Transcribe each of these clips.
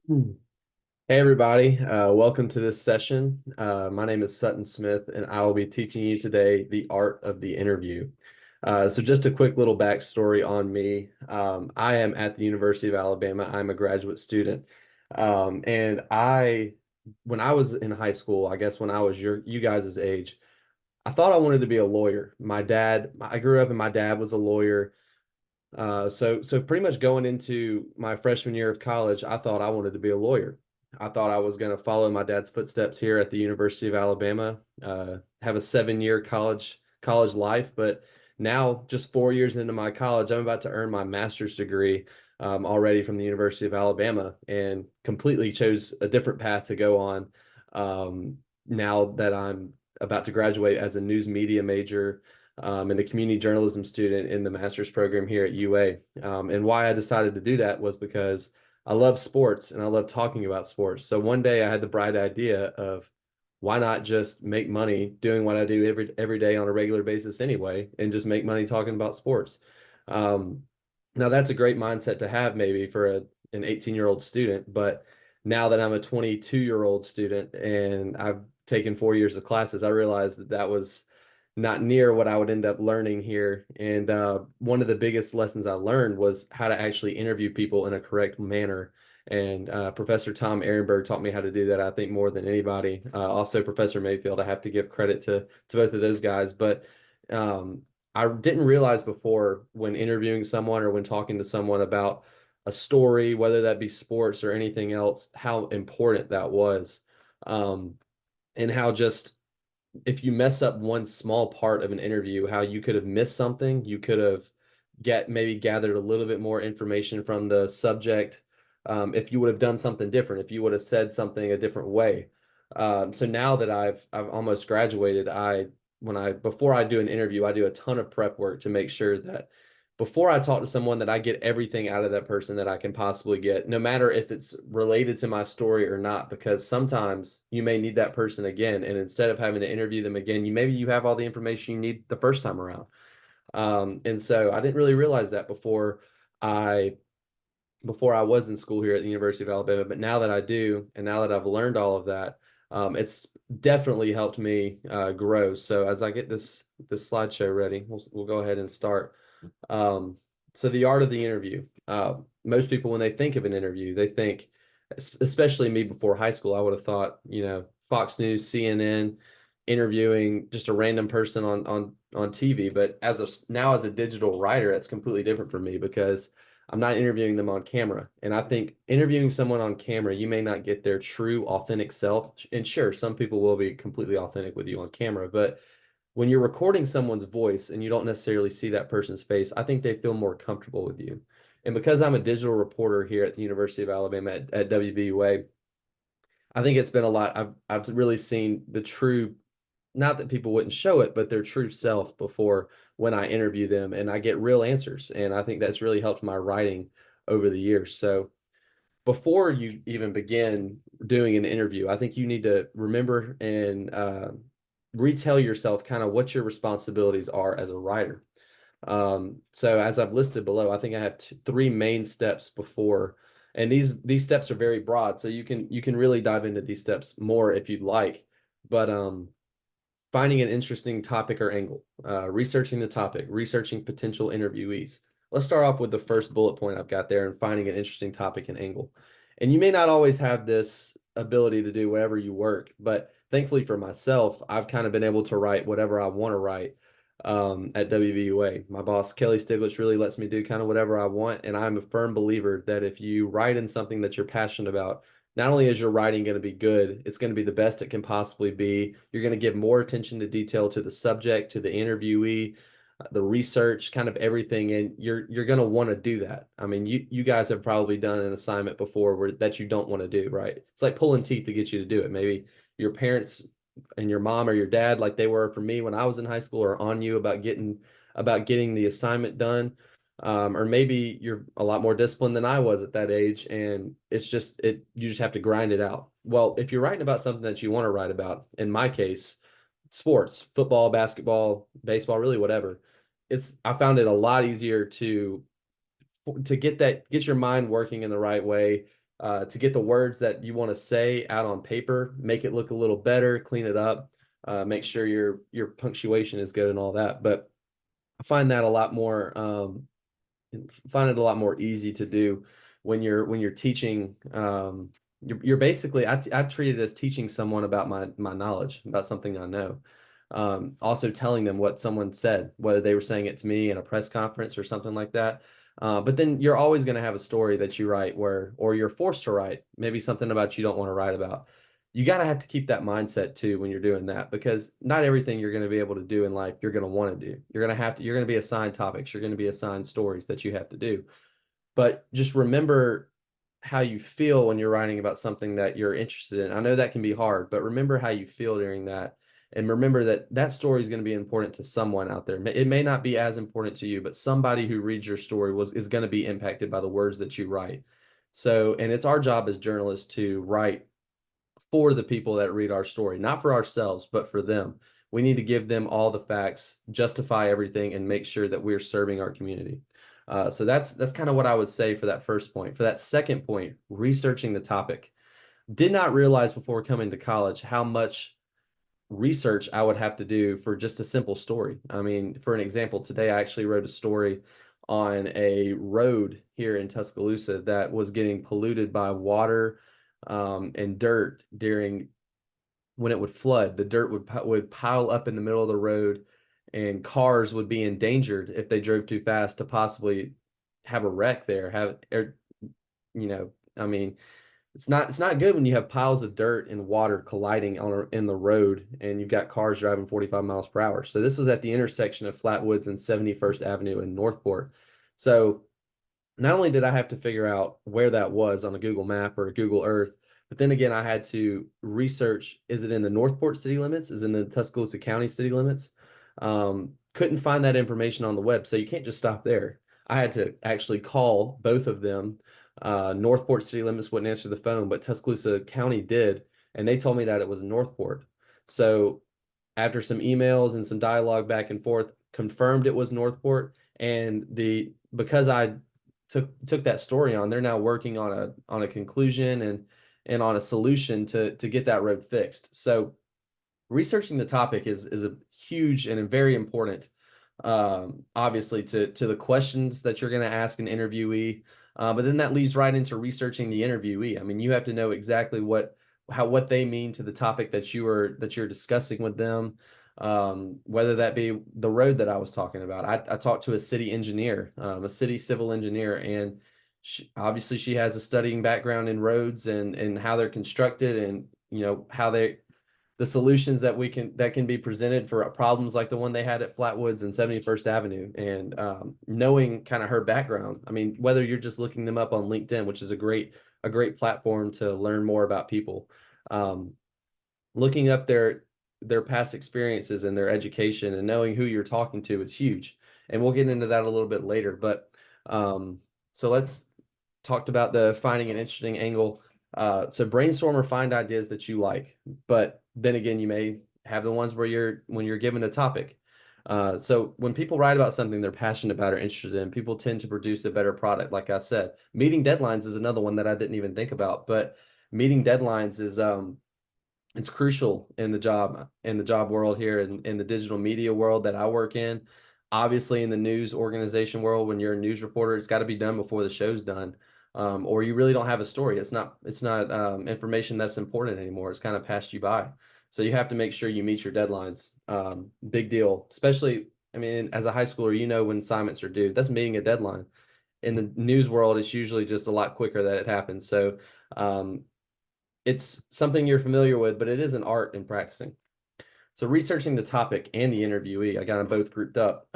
Hmm. Hey everybody, welcome to this session. My name is Sutton Smith, and I will be teaching you today the art of the interview. So just a quick little backstory on me. I am at the University of Alabama. I'm a graduate student. And when I was in high school, I guess when I was you guys' age, I thought I wanted to be a lawyer. I grew up and my dad was a lawyer. So pretty much going into my freshman year of college, I thought I wanted to be a lawyer. I thought I was going to follow my dad's footsteps here at the University of Alabama, have a 7 year college life. But now, just 4 years into my college, I'm about to earn my master's degree already from the University of Alabama, and completely chose a different path to go on. Now that I'm about to graduate as a news media major and a community journalism student in the master's program here at UA. And why I decided to do that was because I love sports and I love talking about sports. So one day I had the bright idea of why not just make money doing what I do every day on a regular basis anyway, and just make money talking about sports. Um, Now that's a great mindset to have maybe for an 18-year-old student, but now that I'm a 22-year-old student and I've taken 4 years of classes, I realized that that was not near what I would end up learning here. And one of the biggest lessons I learned was how to actually interview people in a correct manner. And Professor Tom Ehrenberg taught me how to do that, I think, more than anybody. Also, Professor Mayfield, I have to give credit to both of those guys. But I didn't realize before, when interviewing someone or when talking to someone about a story, whether that be sports or anything else, how important that was. Um, and how just if you mess up one small part of an interview, how you could have missed something, you could have maybe gathered a little bit more information from the subject, if you would have done something different, if you would have said something a different way. So now that I've almost graduated, before I do an interview, I do a ton of prep work to make sure that before I talk to someone that I get everything out of that person that I can possibly get, no matter if it's related to my story or not, because sometimes you may need that person again. And instead of having to interview them again, maybe you have all the information you need the first time around. And so I didn't really realize that I before I was in school here at the University of Alabama, but now that I do, and now that I've learned all of that, it's definitely helped me grow. So as I get this slideshow ready, we'll go ahead and start. Um, so the art of the interview. Most people, when they think of an interview, they think, especially me before high school, I would have thought, Fox News, CNN, interviewing just a random person on TV. But now as a digital writer, it's completely different for me because I'm not interviewing them on camera. And I think interviewing someone on camera, you may not get their true, authentic self. And sure, some people will be completely authentic with you on camera, but when you're recording someone's voice and you don't necessarily see that person's face, I think they feel more comfortable with you. And because I'm a digital reporter here at the University of Alabama at WVUA, I think it's been a lot. I've really seen the true, not that people wouldn't show it, but their true self before when I interview them, and I get real answers. And I think that's really helped my writing over the years. So before you even begin doing an interview, I think you need to remember and retell yourself kind of what your responsibilities are as a writer. So as I've listed below, I think I have three main steps before, and these steps are very broad, so you can really dive into these steps more if you'd like. But finding an interesting topic or angle, researching the topic, researching potential interviewees. Let's start off with the first bullet point I've got there and finding an interesting topic and angle. And you may not always have this ability to do whatever you work, but thankfully for myself, I've kind of been able to write whatever I want to write at WVUA. My boss, Kelly Stiglitz, really lets me do kind of whatever I want. And I'm a firm believer that if you write in something that you're passionate about, not only is your writing going to be good, it's going to be the best it can possibly be. You're going to give more attention to detail to the subject, to the interviewee, the research, kind of everything, and you're going to want to do that. I mean, you guys have probably done an assignment before that you don't want to do, right? It's like pulling teeth to get you to do it. Maybe your parents and your mom or your dad, like they were for me when I was in high school, are on you about getting the assignment done. Or maybe you're a lot more disciplined than I was at that age, and you just have to grind it out. Well, if you're writing about something that you want to write about, in my case, sports, football, basketball, baseball, really whatever, I found it a lot easier to get your mind working in the right way, to get the words that you want to say out on paper, make it look a little better, clean it up, make sure your punctuation is good and all that. But I find that a lot more find it a lot more easy to do when you're teaching. You're basically I treat it as teaching someone about my knowledge about something I know. Also telling them what someone said, whether they were saying it to me in a press conference or something like that. But then you're always going to have a story that you write or you're forced to write, maybe something about you don't want to write about. You got to have to keep that mindset too when you're doing that, because not everything you're going to be able to do in life you're going to want to do. You're going to be assigned topics, you're going to be assigned stories that you have to do. But just remember how you feel when you're writing about something that you're interested in. I know that can be hard, but remember how you feel during that. And remember that that story is going to be important to someone out there. It may not be as important to you, but somebody who reads your story is going to be impacted by the words that you write. So, and it's our job as journalists to write for the people that read our story, not for ourselves, but for them. We need to give them all the facts, justify everything, and make sure that we're serving our community. So that's kind of what I would say for that first point. For that second point, researching the topic. Did not realize before coming to college how much research I would have to do for just a simple story. I mean, for an example, today I actually wrote a story on a road here in Tuscaloosa that was getting polluted by water and dirt during when it would flood. The dirt would pile up in the middle of the road, and cars would be endangered if they drove too fast to possibly have a wreck there. I mean, it's not good when you have piles of dirt and water colliding in the road and you've got cars driving 45 miles per hour. So this was at the intersection of Flatwoods and 71st Avenue in Northport. So not only did I have to figure out where that was on a Google map or a Google Earth, but then again, I had to research, is it in the Northport city limits? Is it in the Tuscaloosa County city limits? Couldn't find that information on the web. So you can't just stop there. I had to actually call both of them. Northport city limits wouldn't answer the phone, but Tuscaloosa County did. And they told me that it was Northport. So after some emails and some dialogue back and forth, confirmed it was Northport. And because I took that story on, they're now working on a conclusion and on a solution to get that road fixed. So researching the topic is a huge and a very important, obviously to the questions that you're going to ask an interviewee. But then that leads right into researching the interviewee. I mean, you have to know exactly what they mean to the topic that you're discussing with them. Whether that be the road that I was talking about. I talked to a city engineer, a city civil engineer, and obviously she has a studying background in roads and how they're constructed, and how the solutions that can be presented for problems like the one they had at Flatwoods and 71st Avenue. And knowing kind of her background. I mean, whether you're just looking them up on LinkedIn, which is a great platform to learn more about people, looking up their past experiences and their education and knowing who you're talking to is huge. And we'll get into that a little bit later. But so let's talked about the finding an interesting angle. So brainstorm or find ideas that you like, but then again, you may have the ones where when you're given a topic. So when people write about something they're passionate about or interested in, people tend to produce a better product. Like I said, meeting deadlines is another one that I didn't even think about, but meeting deadlines is it's crucial in the job world here in the digital media world that I work in. Obviously, in the news organization world, when you're a news reporter, it's got to be done before the show's done, or you really don't have a story. It's not information that's important anymore. It's kind of passed you by. So you have to make sure you meet your deadlines. Big deal, especially. I mean, as a high schooler, when assignments are due. That's meeting a deadline. In the news world, it's usually just a lot quicker that it happens. So it's something you're familiar with, but it is an art in practicing. So researching the topic and the interviewee, I got them both grouped up.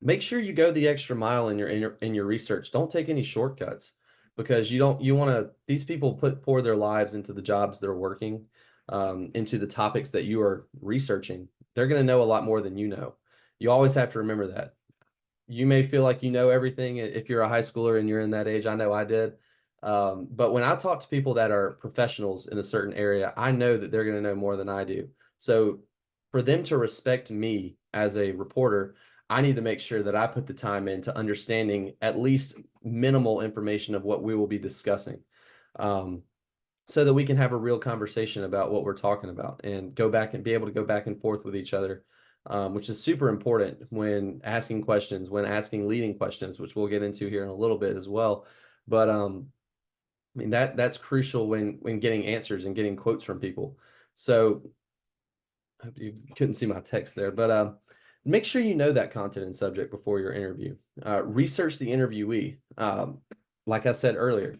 Make sure you go the extra mile in your research. Don't take any shortcuts, because you want to. These people pour their lives into the jobs they're working, into the topics that you are researching. They're going to know a lot more than you know. You always have to remember that. You may feel like you know everything if you're a high schooler and you're in that age. I know I did. But when I talk to people that are professionals in a certain area, I know that they're going to know more than I do. So for them to respect me as a reporter, I need to make sure that I put the time into understanding at least minimal information of what we will be discussing. so that we can have a real conversation about what we're talking about and go back and be able to go back and forth with each other, which is super important when asking questions, when asking leading questions, which we'll get into here in a little bit as well. But I mean that's crucial when getting answers and getting quotes from people. So I hope you couldn't see my text there, but make sure you know that content and subject before your interview. Research the interviewee. Like I said earlier,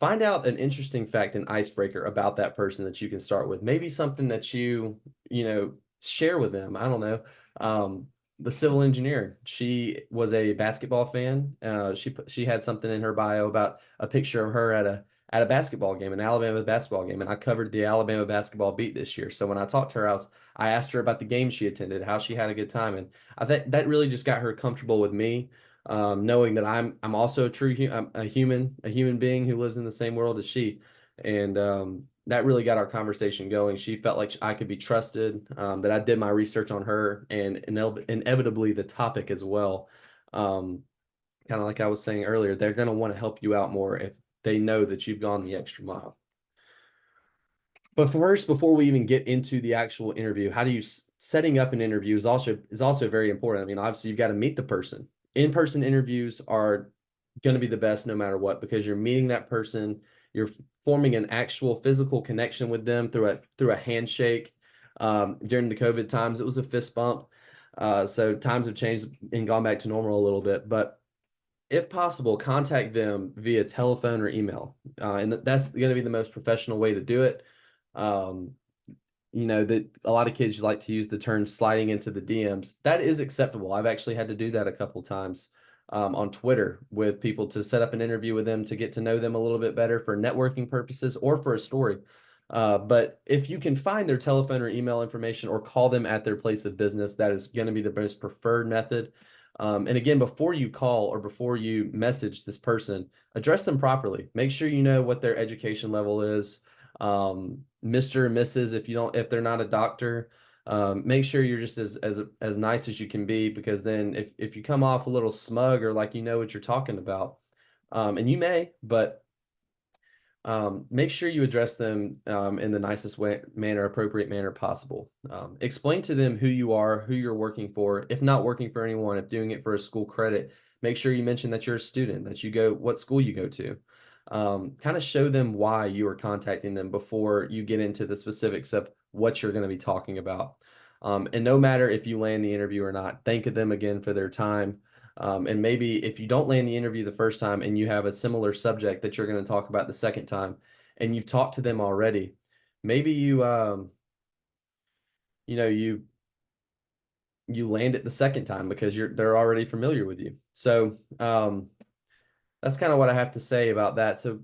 find out an interesting fact and icebreaker about that person that you can start with. Maybe something that you know, share with them. I don't know. Um, the civil engineer, she was a basketball fan. She had something in her bio about a picture of her at a basketball game, an Alabama basketball game, and I covered the Alabama basketball beat this year. So when I talked to her, I asked her about the game she attended, how she had a good time, and I think that really just got her comfortable with me, knowing that I'm also I'm a human being who lives in the same world as she, and that really got our conversation going. She felt like I could be trusted, that I did my research on her and inevitably the topic as well. Um, Kind of like I was saying earlier, they're going to want to help you out more if they know that you've gone the extra mile. But first, before we even get into the actual interview, how do you setting up an interview is also very important. I mean, obviously you've got to meet the person. In-person interviews are going to be the best no matter what because you're meeting that person, you're forming an actual physical connection with them through a handshake. During the COVID times, it was a fist bump. So times have changed and gone back to normal a little bit, but if possible, contact them via telephone or email. And that's going to be the most professional way to do it. Um, you know, that a lot of kids like to use the term sliding into the DMs. That is acceptable. I've actually had to do that a couple times on Twitter with people to set up an interview with them to get to know them a little bit better for networking purposes or for a story. But if you can find their telephone or email information or call them at their place of business, that is going to be the most preferred method. And again, before you call or before you message this person, address them properly. Make sure you know what their education level is. Mr. and Mrs. If they're not a doctor, make sure you're just as nice as you can be, because then if you come off a little smug or like you know what you're talking about, and you may, but make sure you address them in the nicest appropriate manner possible. Explain to them who you are, who you're working for. If not working for anyone, if doing it for a school credit, make sure you mention that you're a student, that you go, what school you go to. Kind of show them why you are contacting them before you get into the specifics of what you're going to be talking about. And no matter if you land the interview or not, thank them again for their time. And maybe if you don't land the interview the first time and you have a similar subject that you're going to talk about the second time and you've talked to them already, maybe you know, you land it the second time because they're already familiar with you. So that's kind of what I have to say about that. So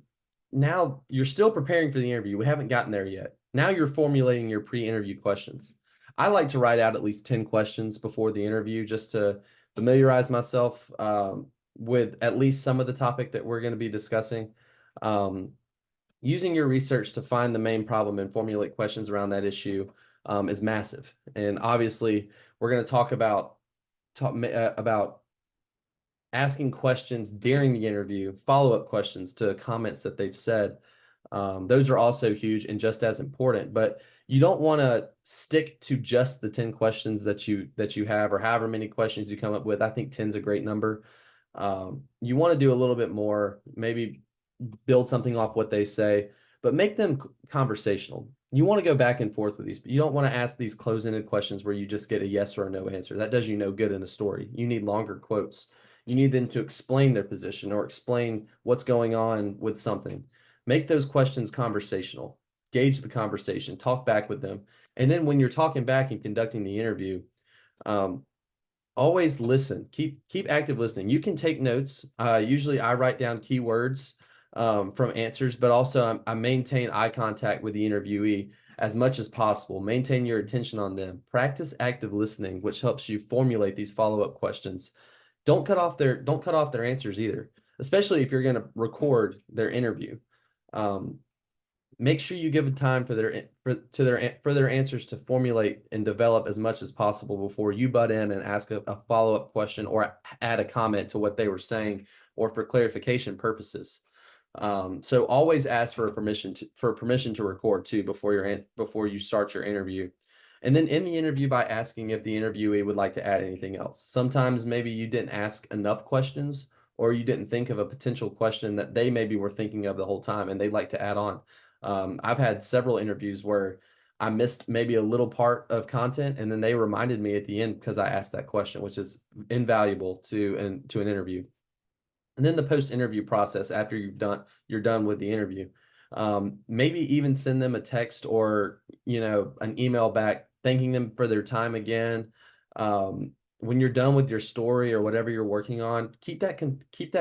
now you're still preparing for the interview. We haven't gotten there yet. Now you're formulating your pre-interview questions. I like to write out at least 10 questions before the interview just to familiarize myself with at least some of the topic that we're going to be discussing. Um, Using your research to find the main problem and formulate questions around that issue is massive. And obviously, we're going to talk about asking questions during the interview, follow-up questions to comments that they've said. Those are also huge and just as important, but you don't want to stick to just the 10 questions that you have or however many questions you come up with. I think 10 is a great number. You want to do a little bit more, maybe build something off what they say, but make them conversational. You want to go back and forth with these, but you don't want to ask these close-ended questions where you just get a yes or a no answer. That does you no good in a story. You need longer quotes. You need them to explain their position or explain what's going on with something. Make those questions conversational. Gauge the conversation. Talk back with them. And then when you're talking back and conducting the interview, um, always listen. Keep active listening. You can take notes. Usually I write down keywords from answers, but also I maintain eye contact with the interviewee as much as possible. Maintain your attention on them. Practice active listening, which helps you formulate these follow-up questions. Don't cut off their answers either, especially if you're going to record their interview. Make sure you give time for their answers to formulate and develop as much as possible before you butt in and ask a follow-up question or add a comment to what they were saying or for clarification purposes. So always ask for permission to record too before you start your interview. And then in the interview by asking if the interviewee would like to add anything else. Sometimes maybe you didn't ask enough questions or you didn't think of a potential question that they maybe were thinking of the whole time and they'd like to add on. I've had several interviews where I missed maybe a little part of content and then they reminded me at the end because I asked that question, which is invaluable to an interview. And then the post-interview process after you're done with the interview. Maybe even send them a text or an email back thanking them for their time again. When you're done with your story or whatever you're working on, keep that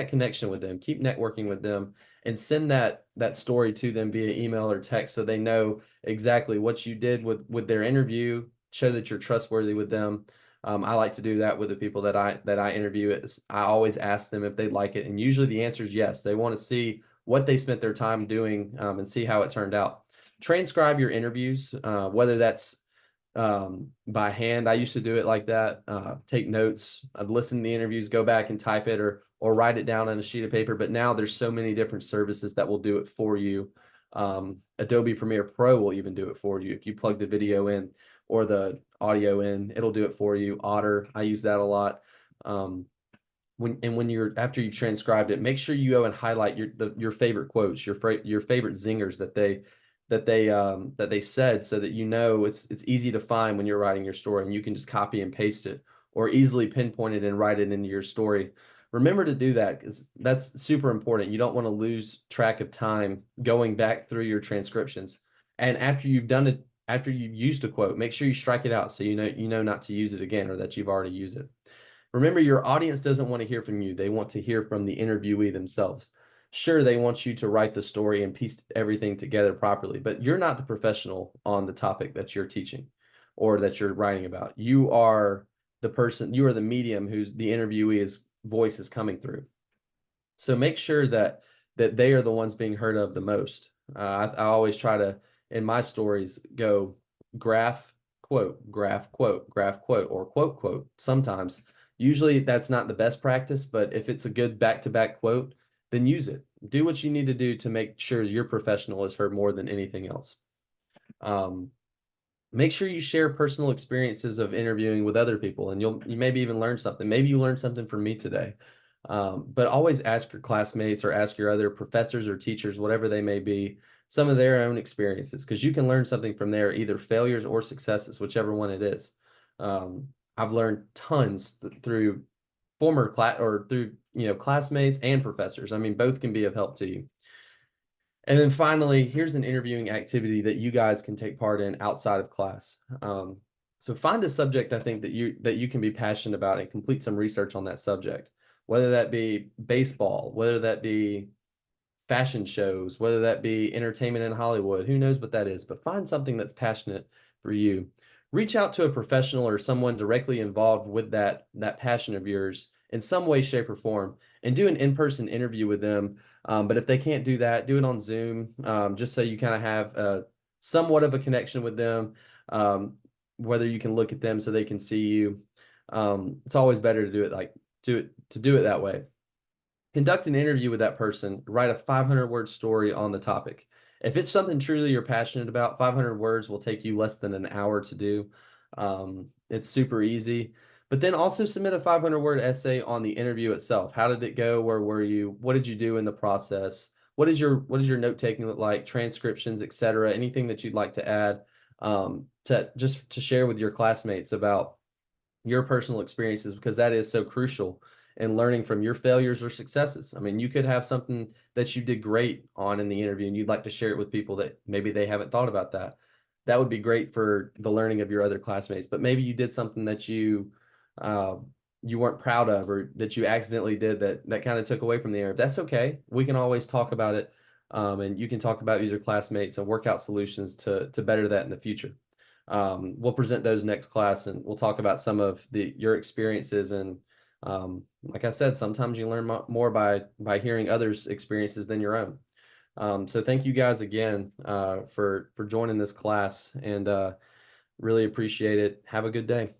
connection with them, keep networking with them, and send that story to them via email or text so they know exactly what you did with their interview, show that you're trustworthy with them. I like to do that with the people that I interview. I always ask them if they'd like it, and usually the answer is yes. They want to see what they spent their time doing and see how it turned out. Transcribe your interviews, whether that's by hand. I used to do it like that. Take notes. I'd listen to the interviews, go back and type it or write it down on a sheet of paper. But now there's so many different services that will do it for you. Adobe Premiere Pro will even do it for you if you plug the video in or the audio in. It'll do it for you. Otter, I use that a lot. When you're after you've transcribed it, make sure you go and highlight your favorite quotes, your favorite zingers that they said, so that it's easy to find when you're writing your story, and you can just copy and paste it or easily pinpoint it and write it into your story. Remember to do that because that's super important. You don't want to lose track of time going back through your transcriptions. And after you've done it, after you've used a quote, make sure you strike it out so you know not to use it again or that you've already used it. Remember, your audience doesn't want to hear from you. They want to hear from the interviewee themselves. Sure, they want you to write the story and piece everything together properly, but you're not the professional on the topic that you're teaching or that you're writing about. You are the medium who's the interviewee's voice is coming through. So make sure that they are the ones being heard of the most. I always try to, in my stories, go graph, quote, graph, quote, graph, quote, or quote, quote. Sometimes, usually that's not the best practice, but if it's a good back-to-back quote, then use it. Do what you need to do to make sure your professional is heard more than anything else. Make sure you share personal experiences of interviewing with other people, and you maybe even learn something. Maybe you learned something from me today. But always ask your classmates or ask your other professors or teachers, whatever they may be, some of their own experiences, because you can learn something from there, either failures or successes, whichever one it is. I've learned tons through former class or through classmates and professors. I mean, both can be of help to you. And then finally, here's an interviewing activity that you guys can take part in outside of class. So find a subject I think that you can be passionate about and complete some research on that subject, whether that be baseball, whether that be fashion shows, whether that be entertainment in Hollywood, who knows what that is, but find something that's passionate for you. Reach out to a professional or someone directly involved with that passion of yours in some way, shape, or form, and do an in-person interview with them. But if they can't do that, do it on Zoom, just so you kind of have somewhat of a connection with them, whether you can look at them so they can see you. It's always better to do it that way. Conduct an interview with that person, write a 500-word story on the topic. If it's something truly you're passionate about, 500 words will take you less than an hour to do. It's super easy. But then also submit a 500-word essay on the interview itself. How did it go? Where were you? What did you do in the process? What is your note-taking look like? Transcriptions, etc. Anything that you'd like to add to share with your classmates about your personal experiences, because that is so crucial in learning from your failures or successes. I mean, you could have something that you did great on in the interview and you'd like to share it with people that maybe they haven't thought about that. That would be great for the learning of your other classmates, but maybe you did something that you weren't proud of or that you accidentally did that kind of took away from the interview. That's okay. We can always talk about it, and you can talk about with your classmates and work out solutions to better that in the future. We'll present those next class and we'll talk about some of your experiences. And like I said, sometimes you learn more by hearing others' experiences than your own. So thank you guys again for joining this class, and really appreciate it. Have a good day.